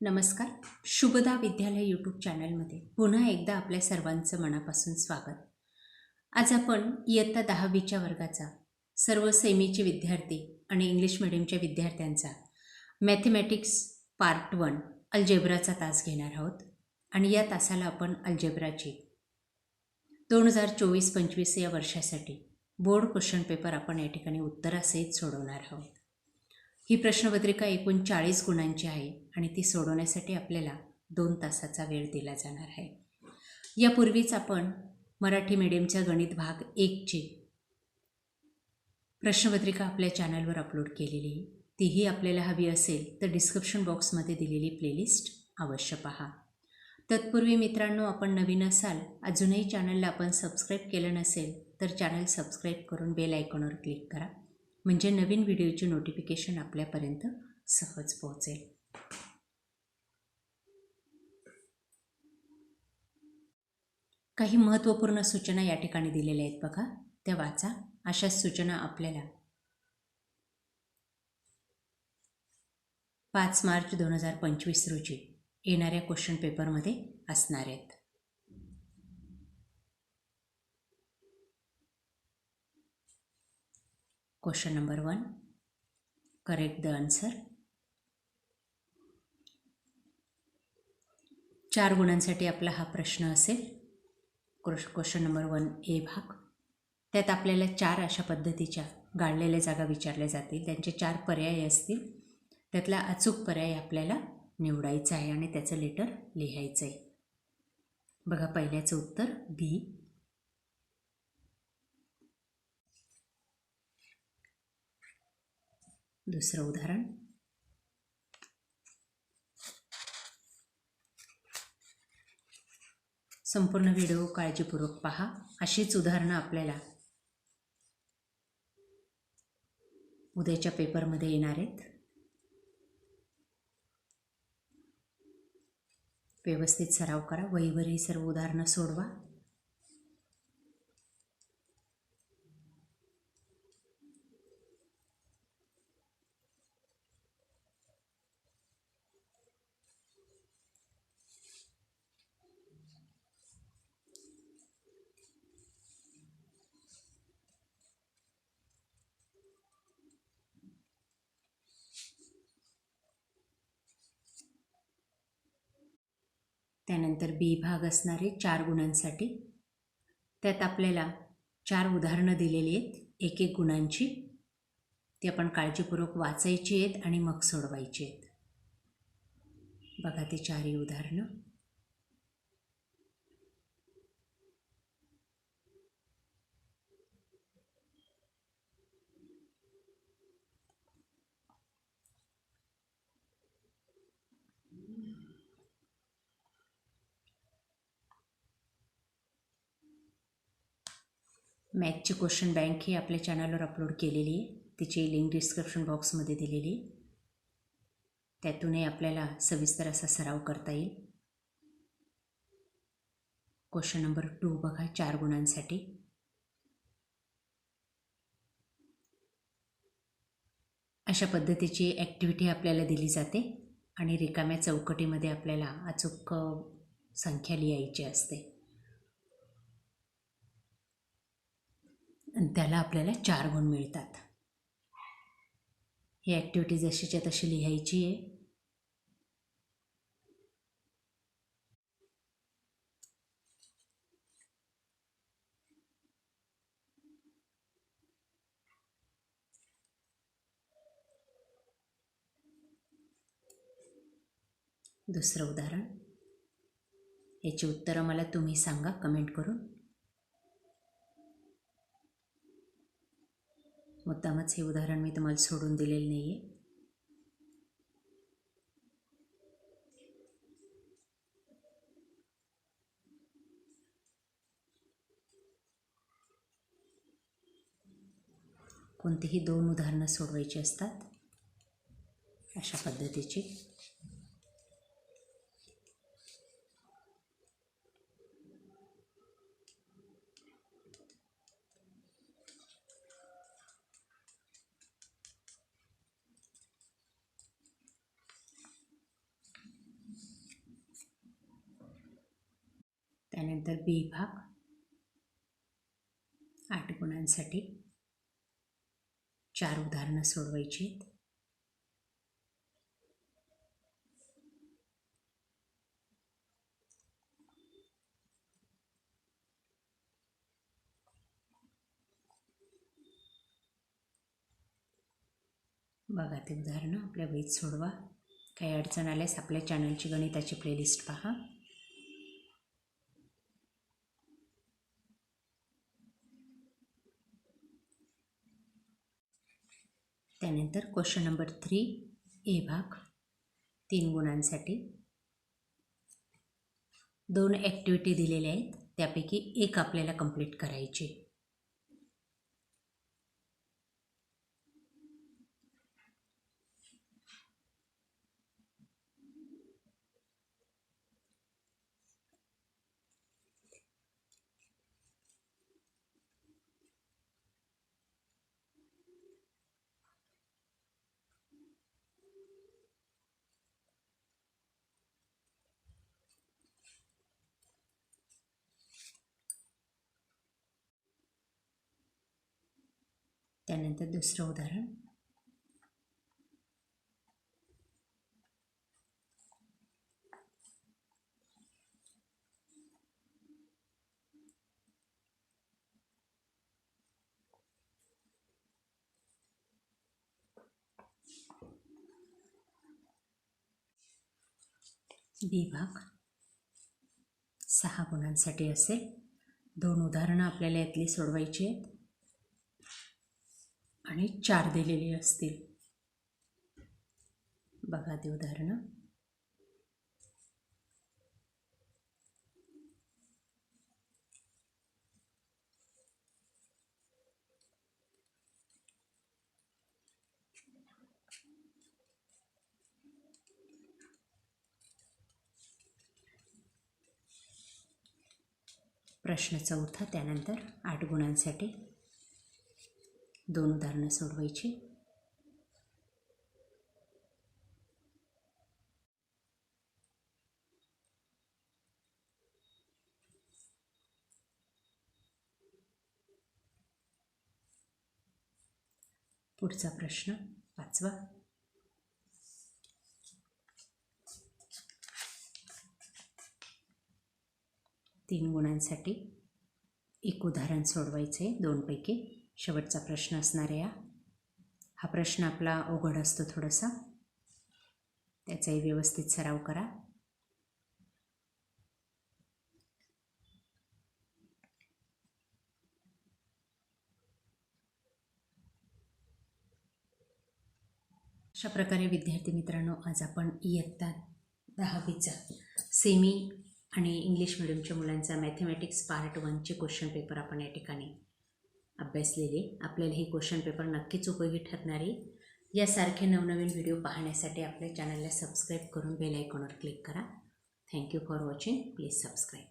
नमस्कार. शुभदा विद्यालय यूट्यूब चॅनलमध्ये पुन्हा एकदा आपल्या सर्वांचं मनापासून स्वागत. आज आपण इयत्ता 10वीच्या वर्गाचा सर्व सेमीचे विद्यार्थी आणि इंग्लिश मिडियमच्या विद्यार्थ्यांचा मॅथमॅटिक्स पार्ट 1 अल्जेब्राचा तास घेणार आहोत. आणि या तासाला आपण अल्जेब्राची 2024-25 या वर्षासाठी बोर्ड क्वेश्चन पेपर आपण या ठिकाणी उत्तरासहित सोडवणार आहोत. ही प्रश्नपत्रिका एकूण 40 गुणांची आहे आणि ती सोडवण्यासाठी आपल्याला 2 तासाचा वेळ दिला जाणार आहे. यापूर्वीच आपण मराठी मीडियमचा गणित भाग 1ची प्रश्नपत्रिका आपल्या चॅनलवर अपलोड केलेली आहे. तीही आपल्याला हवी असेल तर डिस्क्रिप्शन बॉक्समध्ये दिलेली प्लेलिस्ट अवश्य पहा. तत्पूर्वी मित्रांनो, आपण नवीन असाल, अजूनही चॅनलला आपण सबस्क्राईब केलं नसेल तर चॅनल सबस्क्राईब करून बेल आयकॉनवर क्लिक करा, म्हणजे नवीन व्हिडिओची नोटिफिकेशन आपल्यापर्यंत सहज पोहोचेल. काही महत्त्वपूर्ण सूचना या ठिकाणी दिलेल्या आहेत बघा, त्या वाचा. अशाच सूचना आपल्याला 5 मार्च 2025 रोजी येणाऱ्या क्वेश्चन पेपरमध्ये असणार आहेत. Question number 1, correct the answer. 4 गुणांसाठी आपला हा प्रश्न असेल. क्वेश्चन नंबर 1 ए भाग. त्यात आपल्याला 4 अशा पद्धतीच्या गाळलेल्या जागा विचारल्या जातील. त्यांचे 4 पर्याय असतील. त्यातला अचूक पर्याय आपल्याला निवडायचा आहे आणि त्याचं लेटर लिहायचं आहे. बघा, पहिल्याचं उत्तर बी. दुसरं उदाहरण, संपूर्ण व्हिडिओ काळजीपूर्वक पहा. अशीच उदाहरणं आपल्याला उद्याच्या पेपरमध्ये येणार आहेत. व्यवस्थित सराव करा. वहीवर ही सर्व उदाहरणं सोडवा. त्यानंतर बी भाग असणारे 4 गुणांसाठी. त्यात आपल्याला 4 उदाहरणं दिलेली आहेत 1-1 गुणांची. ती आपण काळजीपूर्वक वाचायची आहेत आणि मग सोडवायची आहेत. बघा ते 4ही उदाहरणं. मॅथची क्वेश्चन बँक ही आपल्या चॅनलवर अपलोड केलेली आहे. तिची लिंक डिस्क्रिप्शन बॉक्समध्ये दिलेली आहे. त्यातूनही आपल्याला सविस्तर असा सराव करता येईल. क्वेश्चन नंबर 2 बघा, 4 गुणांसाठी. अशा पद्धतीची ॲक्टिव्हिटी आपल्याला दिली जाते आणि रिकाम्या चौकटीमध्ये आपल्याला अचूक संख्या लिहायची असते. आणि त्याला आपल्याला 4 गुण मिळतात. ही ॲक्टिव्हिटी जशीच्या तशी लिहायची आहे. दुसरं उदाहरण, याची उत्तरं मला तुम्ही सांगा कमेंट करून. मुद्दामच हे उदाहरण मी तुम्हाला सोडून दिलेलं नाही आहे. कोणतीही 2 उदाहरणं सोडवायची असतात अशा पद्धतीची. त्यानंतर बी भाग 8 गुणांसाठी 4 उदाहरणं सोडवायची आहेत. बघा ते उदाहरणं आपल्या वहीत सोडवा. काही अडचण आल्यास आपल्या चॅनलची गणिताची प्लेलिस्ट पहा. त्यानंतर क्वेश्चन नंबर 3 ए भाग 3 गुणांसाठी 2 ॲक्टिव्हिटी दिलेल्या आहेत. त्यापैकी एक आपल्याला कंप्लीट करायची. त्यानंतर दुसरं उदाहरण बी भाग 6 गुणांसाठी असेल. 2 उदाहरणं आपल्याला यातली सोडवायची आहेत आणि 4 दिलेली असतील. बघा ते उदाहरणं. प्रश्न 4 त्यानंतर 8 गुणांसाठी 2 उदाहरणं सोडवायची. पुढचा प्रश्न 5वा. तीन गुणांसाठी 1 उदाहरण सोडवायचे 2 पैकी. शेवटचा प्रश्न असणार आहे. हा प्रश्न आपला अवघड असतो थोडासा, त्याचाही व्यवस्थित सराव करा. अशा प्रकारे विद्यार्थी मित्रांनो, आज आपण इयत्ता 10वीचा सेमी आणि इंग्लिश मिडियमच्या मुलांचा मॅथमॅटिक्स पार्ट 1चे क्वेश्चन पेपर आपण या ठिकाणी अभ्यासलेले. आपल्याला हे क्वेश्चन पेपर नक्कीच उपयोगी ठरणार आहे. यासारखे नवनवीन व्हिडिओ पाहण्यासाठी आपल्या चॅनलला सबस्क्राईब करून बेल आयकॉनवर क्लिक करा. Thank you for watching. Please subscribe.